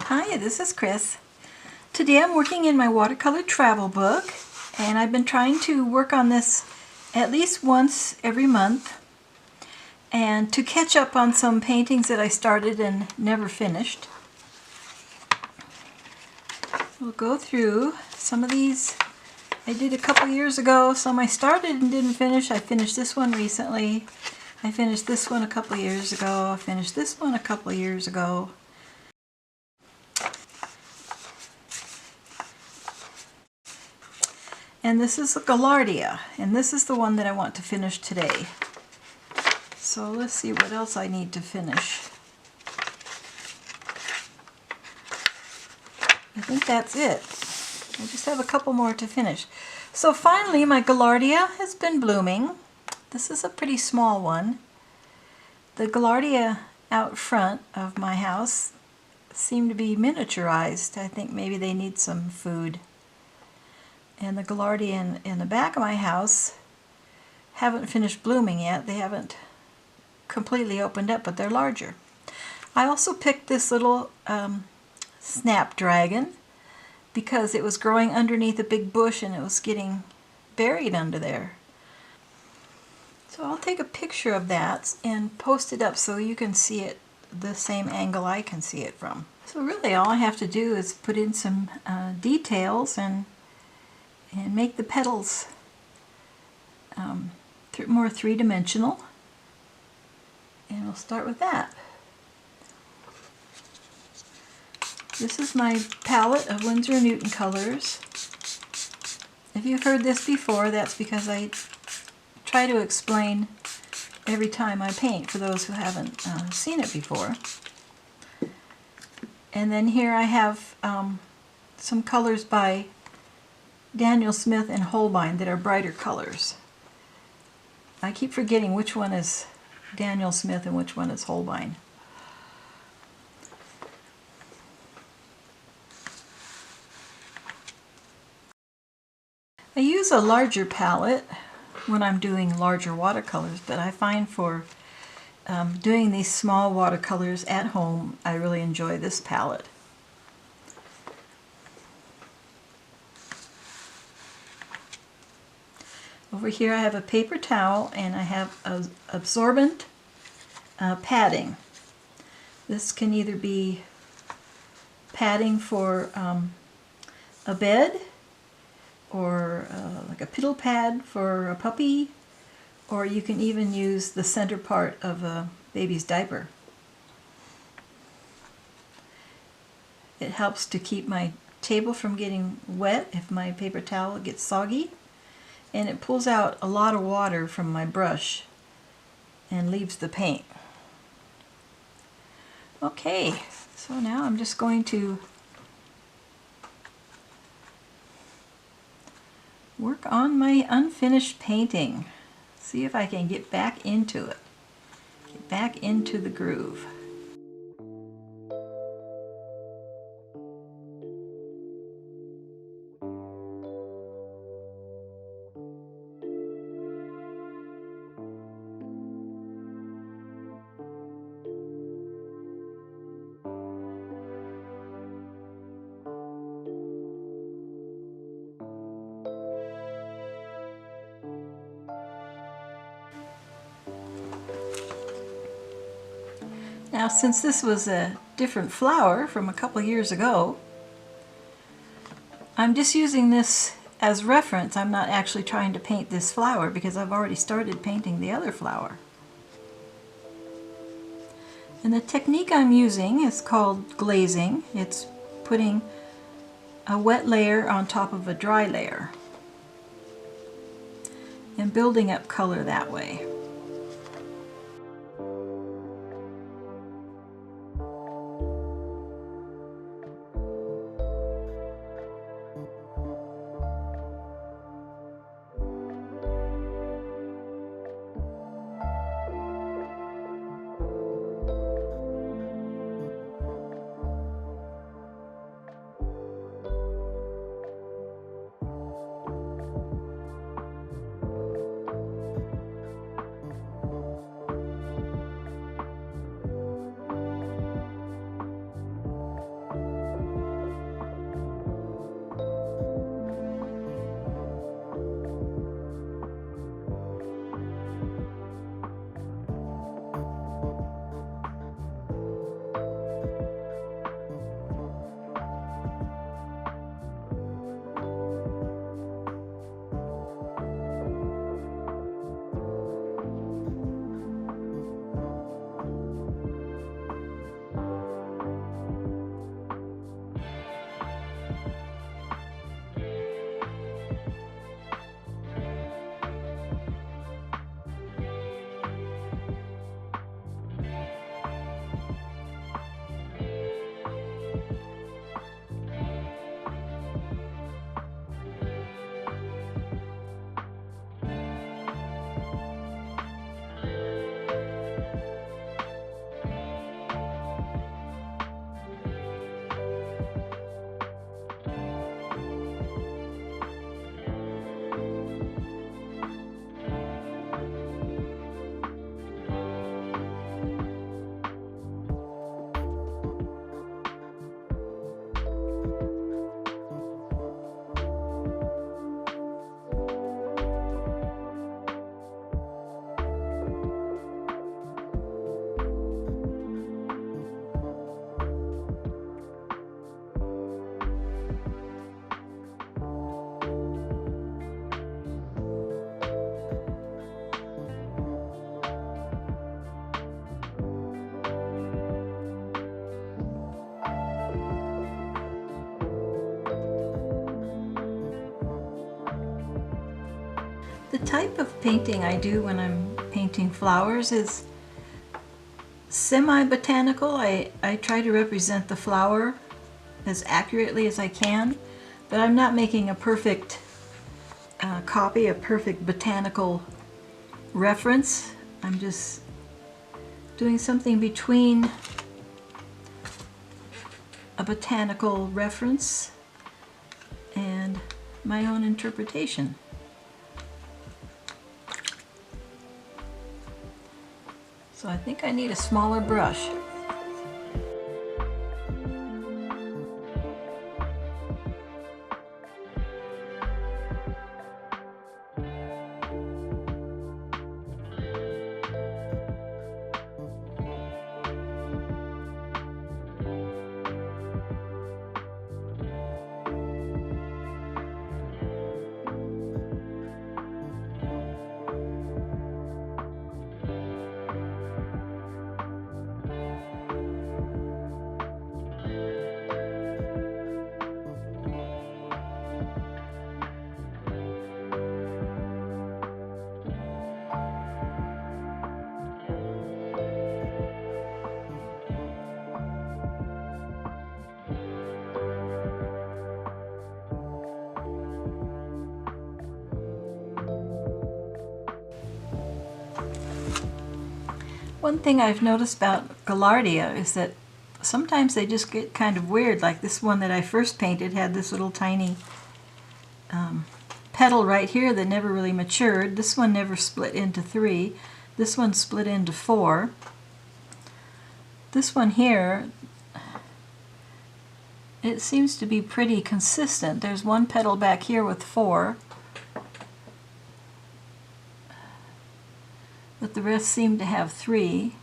Hi, this is Chris. Today I'm working in my watercolor travel book, and I've been trying to work on this at least once every month and to catch up on some paintings that I started and never finished. We'll go through some of these I did a couple years ago. Some I started and didn't finish. I finished this one recently. I finished this one a couple years ago. I finished this one a couple years ago. And this is a Gaillardia, and this is the one that I want to finish today. So let's see what else I need to finish. I think that's it. I just have a couple more to finish. So finally my Gaillardia has been blooming. This is a pretty small one. The Gaillardia out front of my house seem to be miniaturized. I think maybe they need some food. And the Gaillardia in the back of my house haven't finished blooming yet. They haven't completely opened up, but they're larger. I also picked this little snapdragon because it was growing underneath a big bush and it was getting buried under there. So I'll take a picture of that and post it up so you can see it the same angle I can see it from. So really all I have to do is put in some details and make the petals more three-dimensional. And we'll start with that. This is my palette of Winsor & Newton colors. If you've heard this before, that's because I try to explain every time I paint for those who haven't seen it before. And then here I have some colors by Daniel Smith and Holbein that are brighter colors. I keep forgetting which one is Daniel Smith and which one is Holbein. I use a larger palette when I'm doing larger watercolors, but I find for doing these small watercolors at home, I really enjoy this palette. Over here I have a paper towel and I have absorbent padding. This can either be padding for a bed, or like a pillow pad for a puppy, or you can even use the center part of a baby's diaper. It helps to keep my table from getting wet if my paper towel gets soggy. And it pulls out a lot of water from my brush and leaves the paint. Okay, so now I'm just going to work on my unfinished painting. See if I can get back into it. Get back into the groove. Now, since this was a different flower from a couple years ago, I'm just using this as reference. I'm not actually trying to paint this flower because I've already started painting the other flower. And the technique I'm using is called glazing. It's putting a wet layer on top of a dry layer and building up color that way. type of painting I do when I'm painting flowers is semi-botanical. I try to represent the flower as accurately as I can, but I'm not making a perfect copy, a perfect botanical reference. I'm just doing something between a botanical reference and my own interpretation. So I think I need a smaller brush. One thing I've noticed about Gaillardia is that sometimes they just get kind of weird. Like this one that I first painted had this little tiny petal right here that never really matured. This one never split into 3. This one split into 4. This one here, it seems to be pretty consistent. There's one petal back here with 4. But the rest seem to have 3.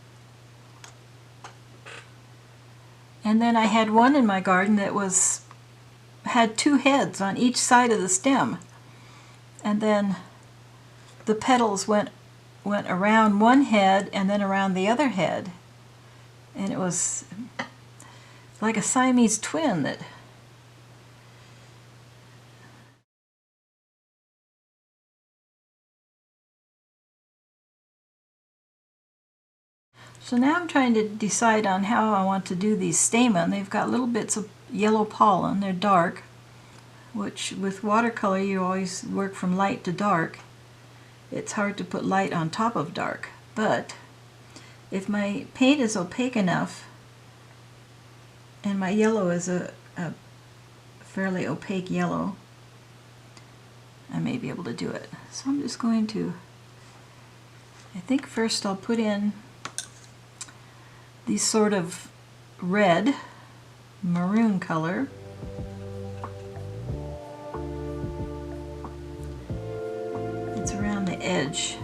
And then I had one in my garden that had 2 heads on each side of the stem. And then the petals went around one head and then around the other head. And it was like a Siamese twin that So now I'm trying to decide on how I want to do these stamen. They've got little bits of yellow pollen. They're dark, which with watercolor you always work from light to dark. It's hard to put light on top of dark, but if my paint is opaque enough and my yellow is a fairly opaque yellow, I may be able to do it. So I'm just going to, I think first I'll put in these sort of red, maroon color. It's around the edge.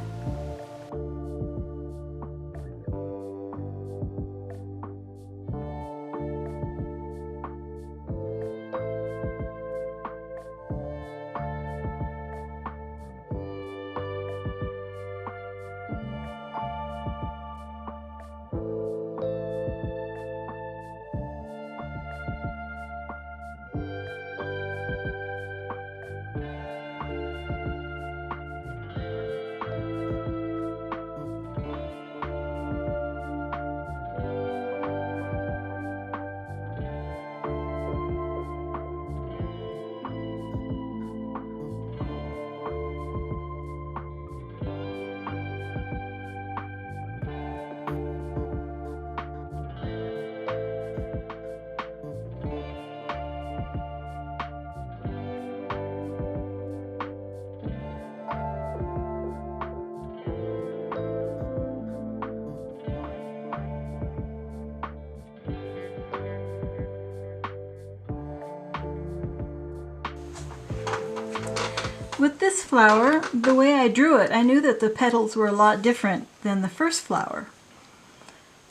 With this flower, the way I drew it, I knew that the petals were a lot different than the first flower.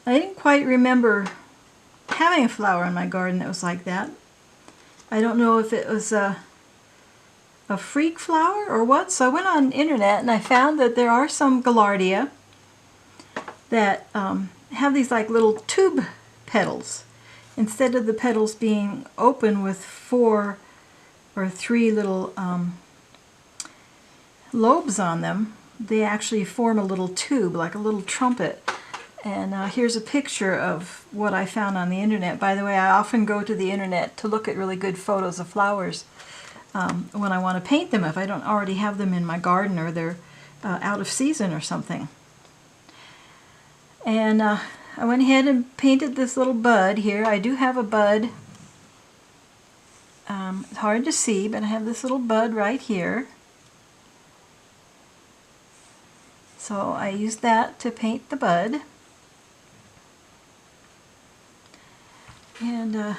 I didn't quite remember having a flower in my garden that was like that. I don't know if it was a freak flower or what, so I went on the internet and I found that there are some Gaillardia that have these like little tube petals. Instead of the petals being open with 4 or 3 little lobes on them, they actually form a little tube, like a little trumpet. And here's a picture of what I found on the internet. By the way, I often go to the internet to look at really good photos of flowers when I want to paint them, if I don't already have them in my garden or they're out of season or something. And I went ahead and painted this little bud here. I do have a bud. It's hard to see, but I have this little bud right here. So I used that to paint the bud. And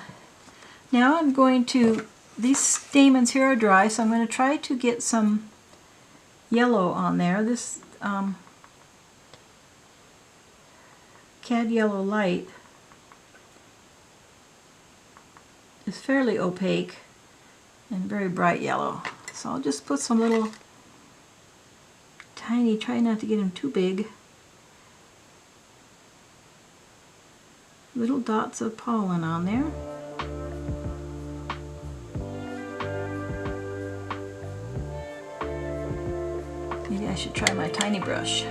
now I'm going to, these stamens here are dry, so I'm going to try to get some yellow on there. This cad yellow light is fairly opaque and very bright yellow. So I'll just put some little tiny, try not to get them too big, little dots of pollen on there. Maybe I should try my tiny brush.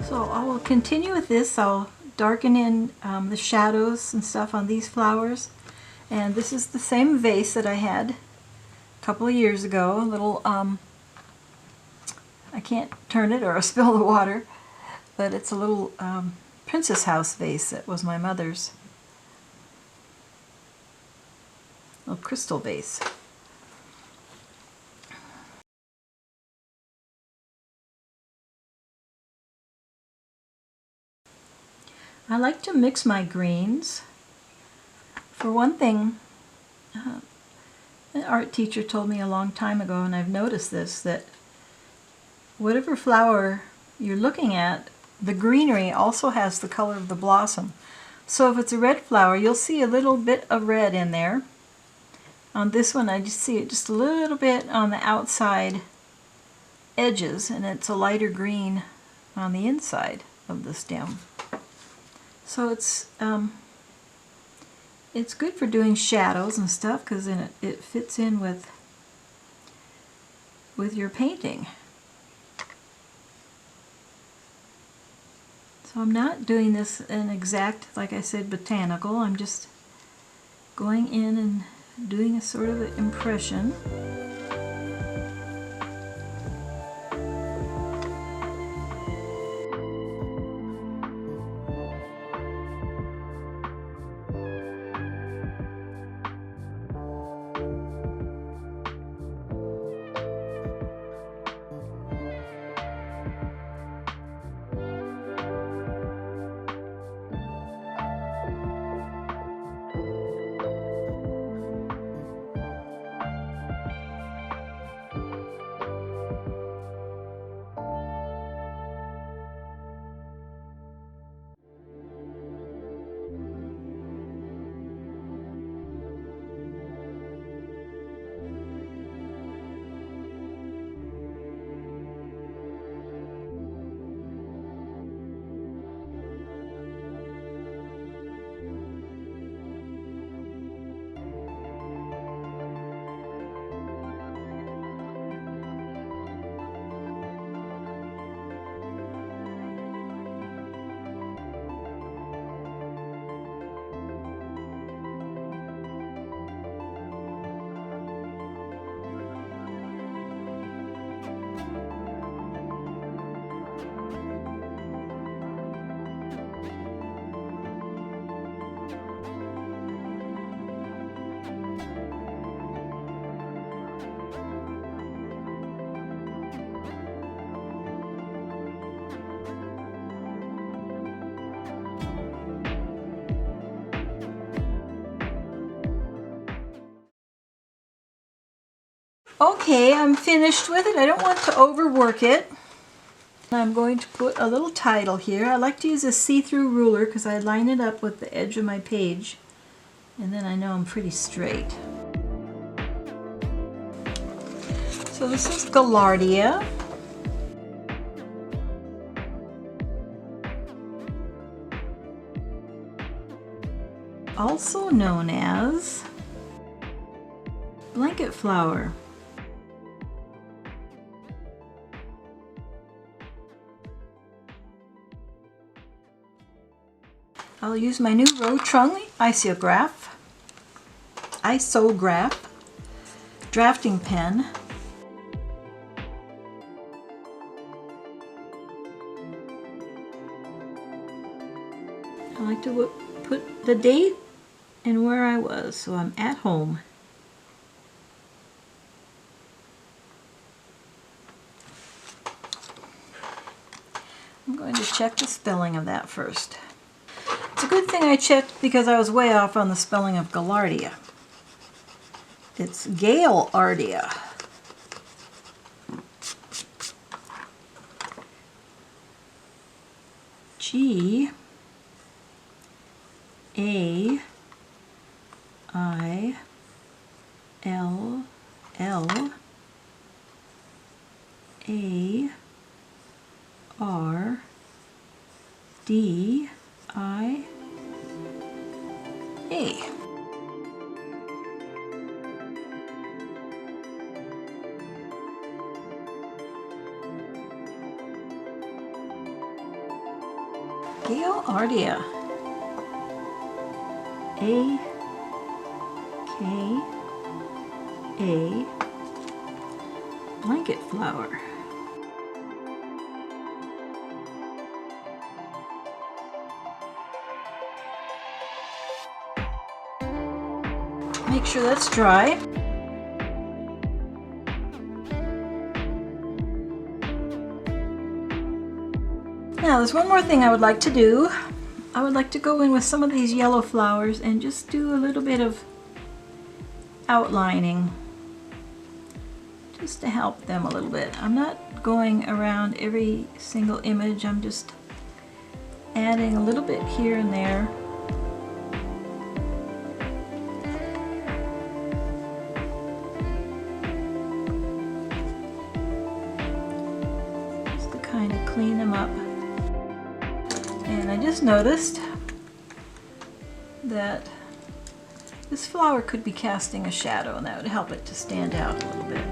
So I will continue with this. I'll darken in the shadows and stuff on these flowers. And this is the same vase that I had a couple of years ago. A little, I can't turn it or I'll spill the water, but it's a little princess house vase that was my mother's. A little crystal vase. I like to mix my greens. For one thing, an art teacher told me a long time ago, and I've noticed this, that whatever flower you're looking at, the greenery also has the color of the blossom. So if it's a red flower, you'll see a little bit of red in there. On this one, I just see it just a little bit on the outside edges, and it's a lighter green on the inside of the stem. So it's good for doing shadows and stuff, because then it fits in with your painting. So I'm not doing this in exact, like I said, botanical. I'm just going in and doing a sort of an impression. Okay, I'm finished with it. I don't want to overwork it. I'm going to put a little title here. I like to use a see-through ruler because I line it up with the edge of my page, and then I know I'm pretty straight. So this is Gaillardia. Also known as blanket flower. I'll use my new Rotring isograph drafting pen. I like to put the date and where I was, so I'm at home. I'm going to check the spelling of that first. It's a good thing I checked because I was way off on the spelling of Gaillardia. It's Gaillardia. Gaillardia. Gaillardia. A-K-A blanket flower. Make sure that's dry. Now there's one more thing I would like to do. I would like to go in with some of these yellow flowers and just do a little bit of outlining just to help them a little bit. I'm not going around every single image, I'm just adding a little bit here and there. Just to kind of clean them up. And I just noticed that this flower could be casting a shadow, and that would help it to stand out a little bit.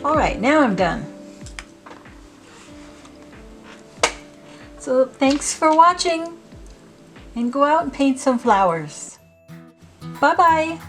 All right, now I'm done. So thanks for watching, and go out and paint some flowers. Bye-bye.